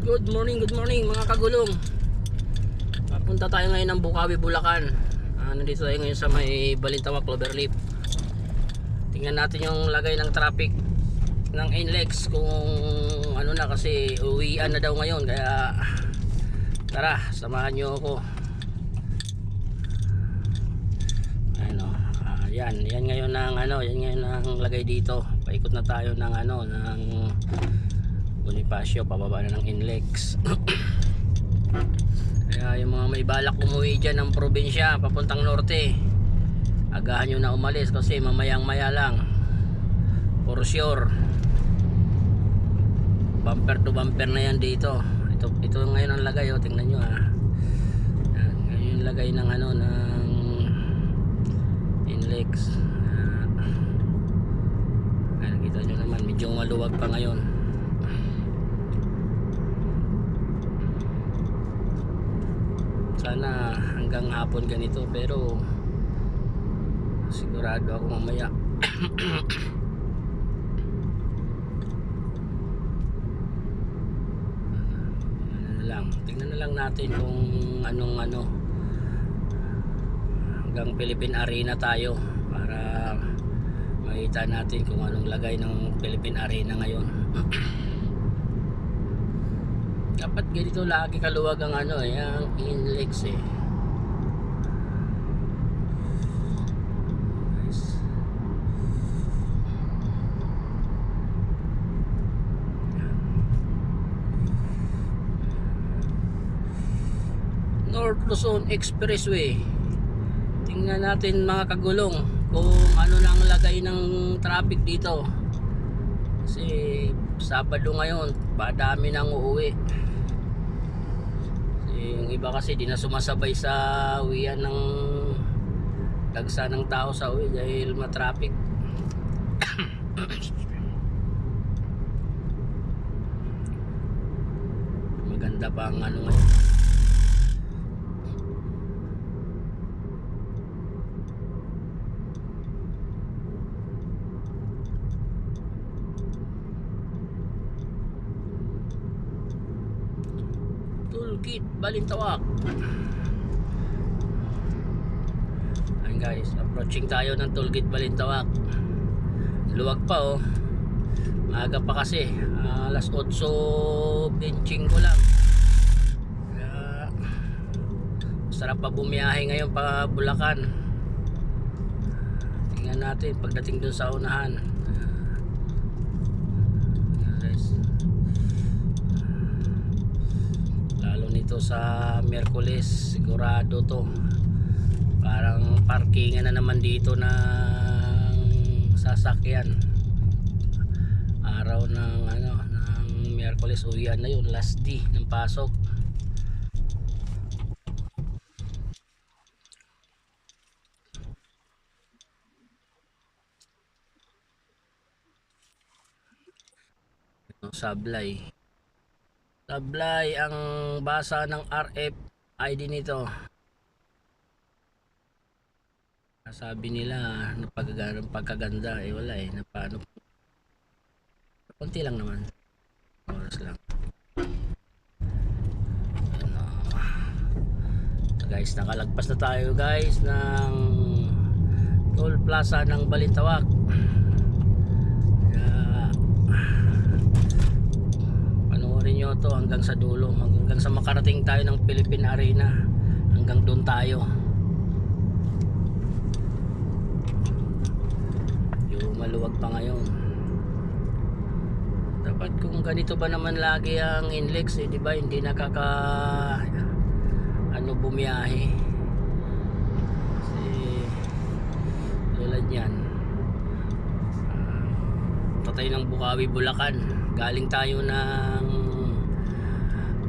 Good morning mga kagulong. Papunta tayo ngayon ng Bukawi, Bulacan. Nandito tayo ngayon sa may Balintawak Cloverleaf. Tingnan natin yung lagay ng traffic ng NLEX kung ano na, kasi uwian na daw ngayon. Kaya tara, samahan nyo ako. Ano, yan ngayon ang lagay dito. Paikot na tayo ng ng Bonifacio, pababa na ng NLEX. Kaya yung mga may balak umuwi dyan ng probinsya papuntang norte, agahan nyo na umalis kasi mamayang maya lang, for sure bumper to bumper na yan dito. Ito ngayon ang lagay, tingnan nyo ngayon yung lagay ng ng NLEX. Nakita nyo naman, medyo maluwag pa ngayon. Sana hanggang hapon ganito, pero sigurado ako mamaya tingnan na lang natin kung hanggang Philippine Arena tayo para makita natin kung anong lagay ng Philippine Arena ngayon. Dapat ganito lagi kaluwag ang yung NLEX Nice. North Luzon Expressway. Tingnan natin mga kagulong kung ano nang lagay ng traffic dito. Kasi Sabado ngayon, padami nang uuwi. Yung iba kasi di na sumasabay sa uwian ng dagsa ng tao sa uwi dahil matraffic. Maganda pa ang ngayon. Toolkit Balintawak. Ayan guys, approaching tayo ng Toolkit Balintawak. Luwag pa maaga pa kasi, alas 8:25 ko lang. Kaya sarap pa bumiyahe ngayon pa Bulacan. Tingnan natin pagdating dun sa unahan. Ito sa Miyerkules, sigurado to. Parang parkingan na naman dito ng sasakyan. Araw ng ng Miyerkules, uwian na yun, last day ng pasok. Sablay ang basa ng RFID nito. Sabi nila pagkaganda, wala napano. Konti lang naman, oras lang. Guys, nakalagpas na tayo guys ng toll plaza ng Balintawak. Nyo to hanggang sa dulo, hanggang sa makarating tayo ng Philippine Arena, hanggang doon tayo. Yung maluwag pa ngayon. Dapat kung ganito ba naman lagi ang NLEX, di ba hindi nakaka bumiyahe. Kasi tulad yan, tatay ng Bukawi, Bulacan, galing tayo ng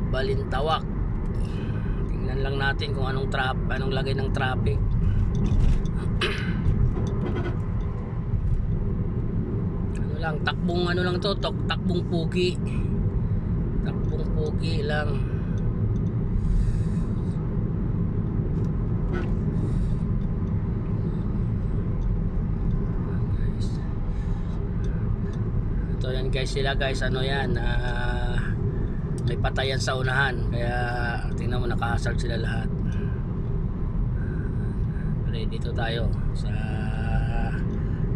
Balintawak. Tingnan lang natin kung anong lagay ng traffic. Takbong lang to, takbong pugi. Takbong pugi lang. Ito yan guys, sila guys, yan may patayan sa unahan, kaya tingnan mo nakahasard sila lahat. Pero dito tayo sa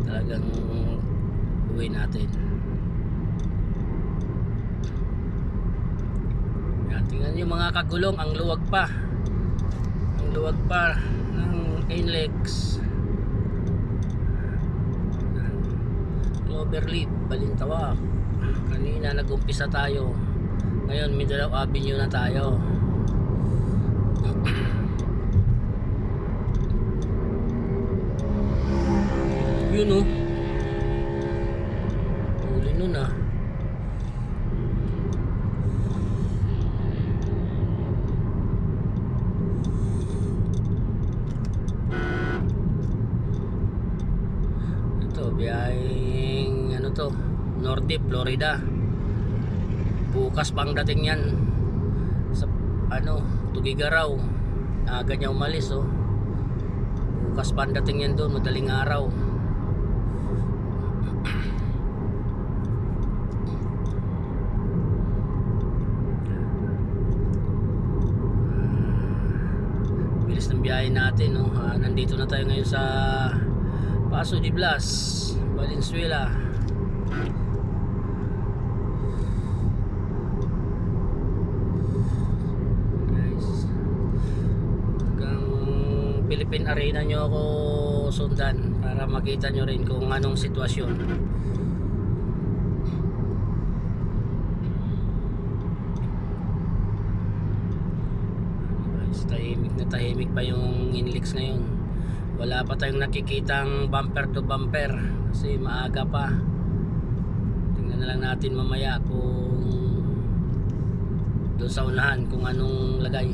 talagang uwi natin. Yan, tingnan yung mga kagulong, ang luwag pa ng NLEX. Cloverleaf, Balintawak. Kanina nag-umpisa tayo, ngayon Mindanao Avenue na tayo. Yun o, huli nun ah. Ito biyaheng ano to, Norte, Florida. Bukas pang dating yan sa ano, Tugigaraw. Aga niya umalis oh. Bukas pang dating yan doon, madaling araw. Bilis ng biyahe natin no. Nandito na tayo ngayon sa Paso de Blas, Valenzuela. Philippine Arena nyo ako sundan para makita nyo rin kung anong sitwasyon. Tahimik pa yung NLEX ngayon. Wala pa tayong nakikitang bumper to bumper kasi maaga pa. Tingnan na lang natin mamaya kung doon sa unahan kung anong lagay.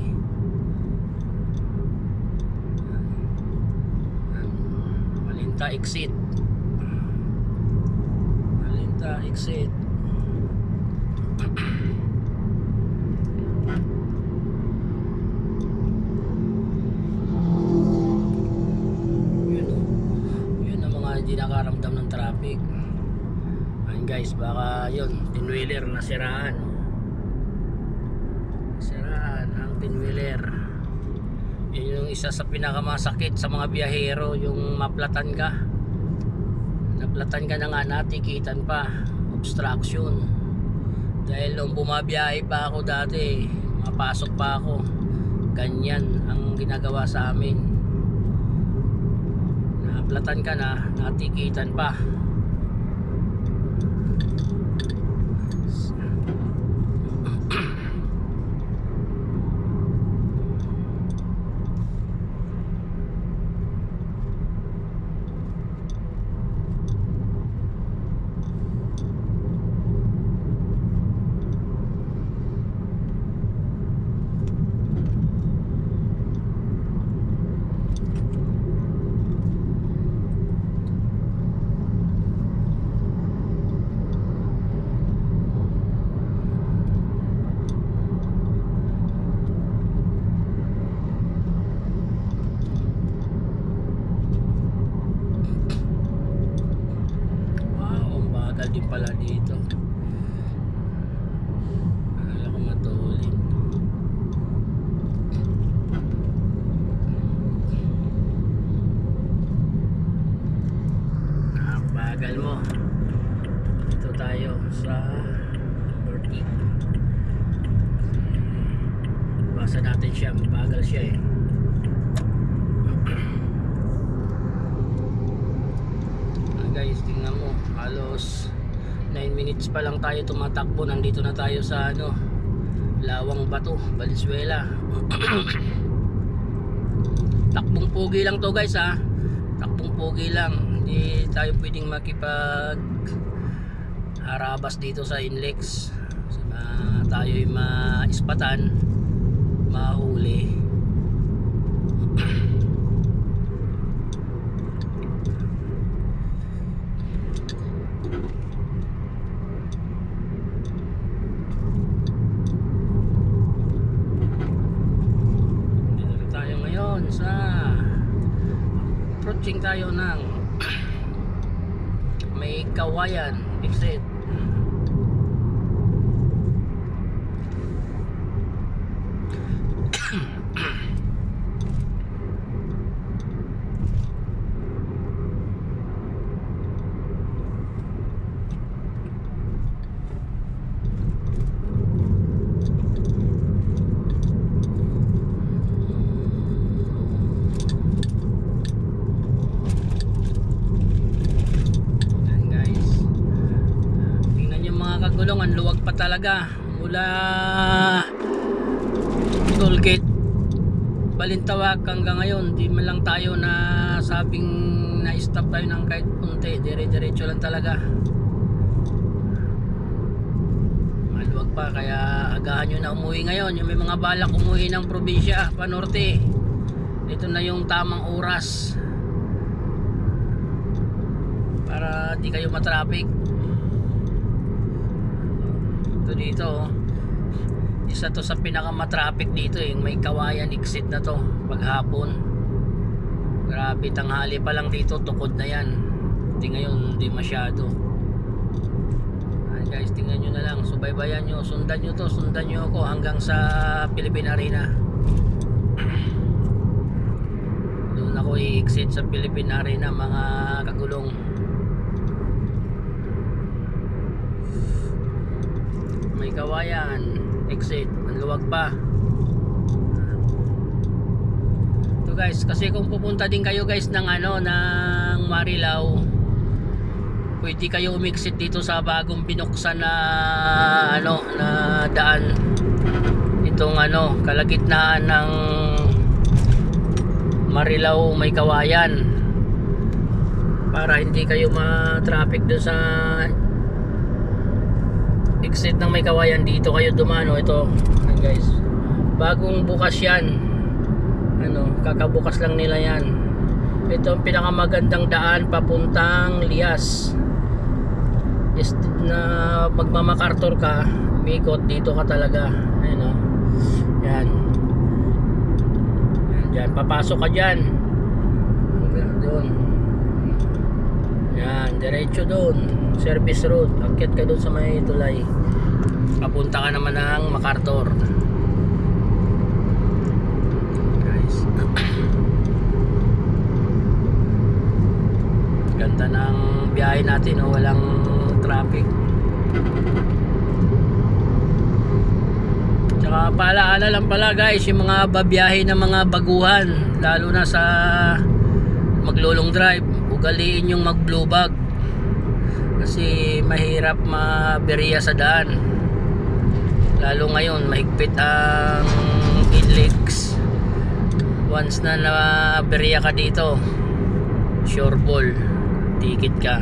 Malinta exit. Yun ang mga hindi nakaramdam ng traffic. Ayun guys, baka yun, tinwheeler na siraan ang tinwheeler. Yun yung isa sa pinakamasakit sa mga biyahero, yung maplatan ka na nga, natikitan pa, obstruction. Dahil nung bumabiyahe pa ako dati, mapasok pa ako, ganyan ang ginagawa sa amin. Naplatan ka na, natikitan pa. Din pala dito. Akala ko matulin. Bagal mo. Dito tayo sa Norte. Basa natin siya, mabagal siya eh. Guys, tingnan mo, halos 9 minutes pa lang tayo tumatakbo, nandito na tayo sa ano, Lawang Bato, Valenzuela. Takbong pogi lang to guys ha, takbong pogi lang, hindi tayo pwedeng makipag harabas dito sa NLEX. Tayo'y maispatan, mahuli. Approaching tayo ng may Kawayan exit. kagulong, ang luwag pa talaga mula tollgate Balintawak hanggang ngayon. Di man lang tayo na sabing na stop tayo ng kahit punti, dire-diretso lang talaga. Maluwag pa, kaya agahan nyo na umuwi ngayon. Yung may mga balak umuwi ng probinsya panorte, ito na yung tamang oras para di kayo matraffic. Ito dito, isa to sa pinakamatraffic dito, yung may Kawayan exit na to paghapon. Grabe, tanghali pa lang dito tukod na yan. Hindi ngayon, hindi masyado. Ayan guys, tingnan nyo na lang, subaybayan nyo, sundan nyo to, sundan nyo ako hanggang sa Philippine Arena. Doon ako i-exit sa Philippine Arena mga kagulong. May Kawayan exit, ang luwag pa ito guys. Kasi kung pupunta din kayo guys ng ng Marilao, pwede kayo umexit dito sa bagong binuksan na na daan, itong kalagitnaan ng Marilao may Kawayan, para hindi kayo ma-traffic doon sa exit ng may Kawayan. Dito kayo dumano. Ito guys, bagong bukas yan, kakabukas lang nila yan. Ito ang pinakamagandang daan papuntang Lias. Instead na magmamakartor ka, umikot dito ka talaga. Yan, dyan, papasok ka dyan doon. Yan, diretso doon, service road, akyat ka doon sa may tulay, papunta ka naman ng MacArthur guys. Ganda ng biyahe natin, walang traffic. Tsaka paalaala lang pala guys, yung mga babiyahe ng mga baguhan, lalo na sa maglulong drive, ugaliin yung mag blue bag kasi mahirap maberya sa daan, lalo ngayon mahigpit ang inlex. Once na naberya ka dito, sure ball, ticket ka.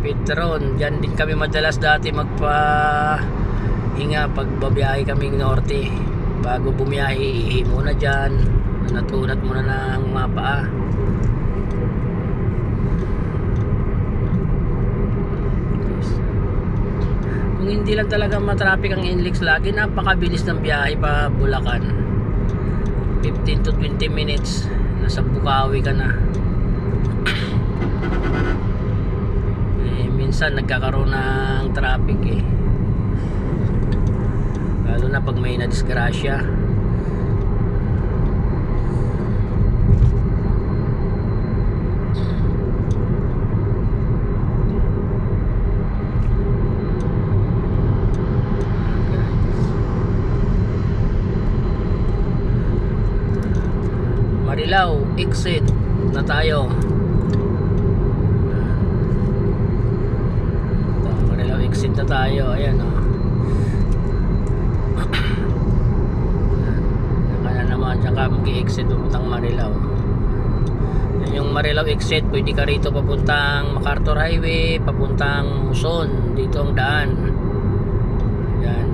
Petron, dyan din kami madalas dati magpahinga pag babiyahe kaming norte. Bago bumiyahe, ihi muna dyan, natunat muna ng mga paa. Kung hindi lang talaga matraffic ang NLEX lagi, napakabilis ng biyahe pa Bulacan. 15 to 20 minutes nasa Bukawi ka na. Minsan nagkakaroon ng traffic lalo na pag may nadisgrasya. Marilao exit na tayo. Marilao exit na tayo, ayan Tsaka mag-i-exit papuntang Marilao. Yung Marilao exit, pwede ka rito papuntang MacArthur Highway, papuntang Muson. Dito ang daan. Yan.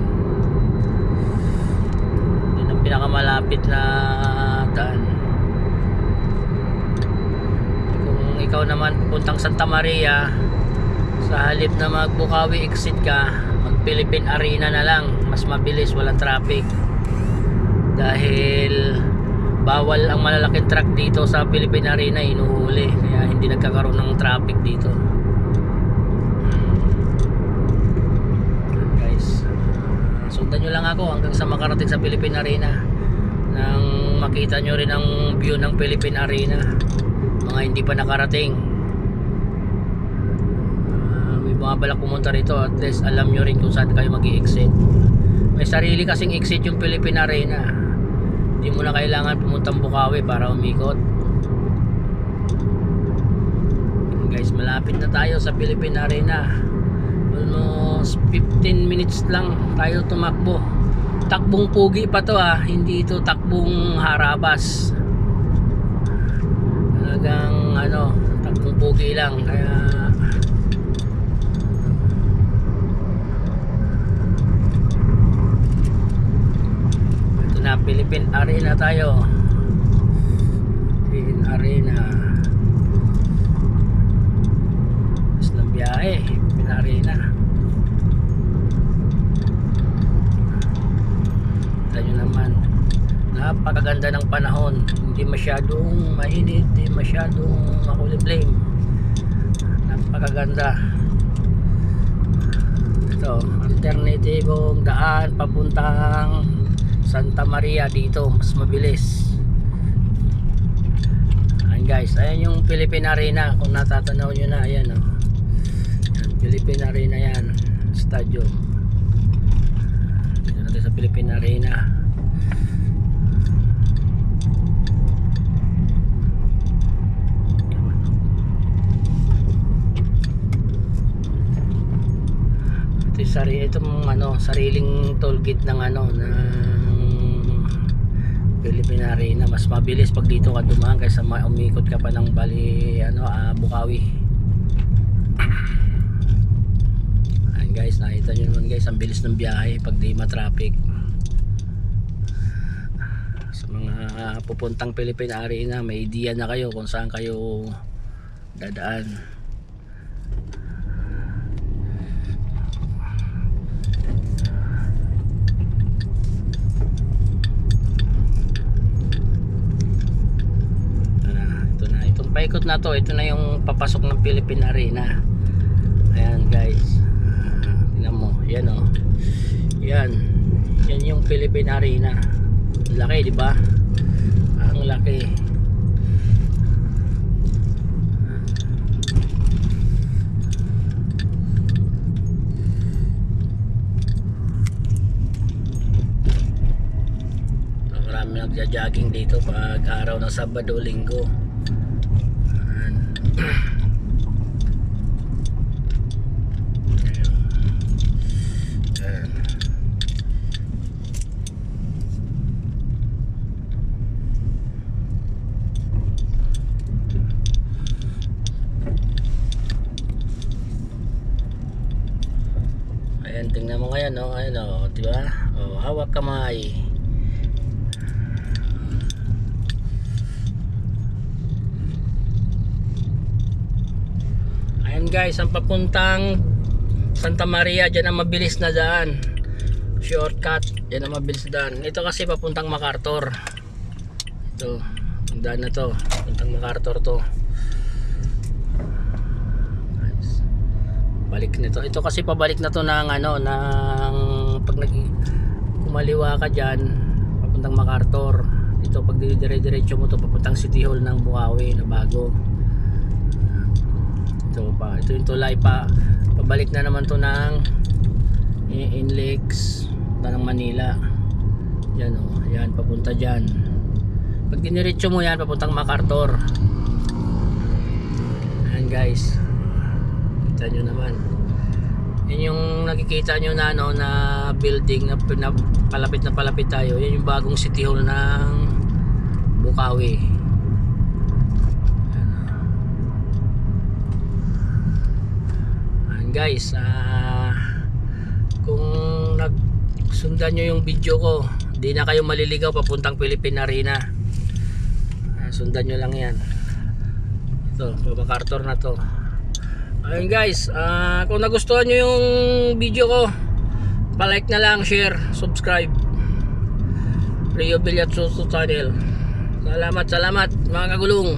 Yan ang pinakamalapit na daan. Kung ikaw naman pupuntang Santa Maria, sa halip na mag-Bukawi exit ka, mag-Philippine Arena na lang. Mas mabilis, walang traffic. Dahil bawal ang malalaking truck dito sa Philippine Arena, inuhuli, kaya hindi nagkakaroon ng traffic dito guys. Sundan nyo lang ako hanggang sa makarating sa Philippine Arena, nang makita nyo rin ang view ng Philippine Arena. Mga hindi pa nakarating, may mga balak pumunta rito, at least alam nyo rin kung saan kayo mag-i-exit. May sarili kasing exit yung Philippine Arena. Di Hindi mo na kailangan pumuntang Bukawi para umikot. Guys, malapit na tayo sa Philippine Arena. Almost 15 minutes lang tayo tumakbo. Takbong pugi pa to hindi ito takbong harabas. Talagang takbong pugi lang. Kaya ito na, Philippine Arena tayo. Philippine Arena. Mas ng biyahe, Philippine Arena. Tayo naman, napakaganda ng panahon. Hindi masyadong mainit, hindi masyadong makulimlim. Napakaganda. Ito, alternatibong daan papuntang Santa Maria dito, mas mabilis. Ayan guys, ayan yung Philippine Arena. Kung natatanaw nyo na, ayan Yan, Philippine Arena yan, stadium. Dito natin sa Philippine Arena. Itong sariling toll gate ng Philippine Arena. Mas mabilis pag dito ka dumaan kaysa umikot ka pa ng Bukawi. Ayan guys, nakita nyo naman guys, ang bilis ng biyahe pag di ma-traffic. Sa mga pupuntang Philippine Arena, may idea na kayo kung saan kayo dadaan. Paikot na to, ito na yung papasok ng Philippine Arena. Ayan guys, tingnan mo, yan yan yung Philippine Arena. Ang laki, di ba? Ang laki. Marami nagja-jogging dito pag araw ng Sabado, Linggo. Ayan, tingnan mo ngayon diba? Hawak kamay. Ayan guys, ang papuntang Santa Maria, dyan ang mabilis na daan. Shortcut, dyan ang mabilis na daan. Ito kasi papuntang MacArthur. Ito, ang daan na to, papuntang MacArthur to. Balik nito. Ito kasi pabalik na to ng pag kumaliwa ka diyan papuntang MacArthur. Ito pag dire-diretso mo to papuntang City Hall ng Bukawi na bago. Ito yung tulay pa. Pabalik na naman to ng Inlex ng Manila. Yan yan papunta diyan. Pag diniretso mo yan papuntang MacArthur. Ayan guys. Kita nyo naman, yan yung nakikita nyo na na building na palapit tayo. Yan yung bagong City Hall ng Bukawi. Ayan guys, kung nagsundan nyo yung video ko, di na kayo maliligaw papuntang Philippine Arena. Sundan nyo lang yan. Ito, MacArthur na to. Ayun guys, kung nagustuhan nyo yung video ko, palike na lang, share, subscribe. Rio Villatsuso channel. Salamat mga kagulong.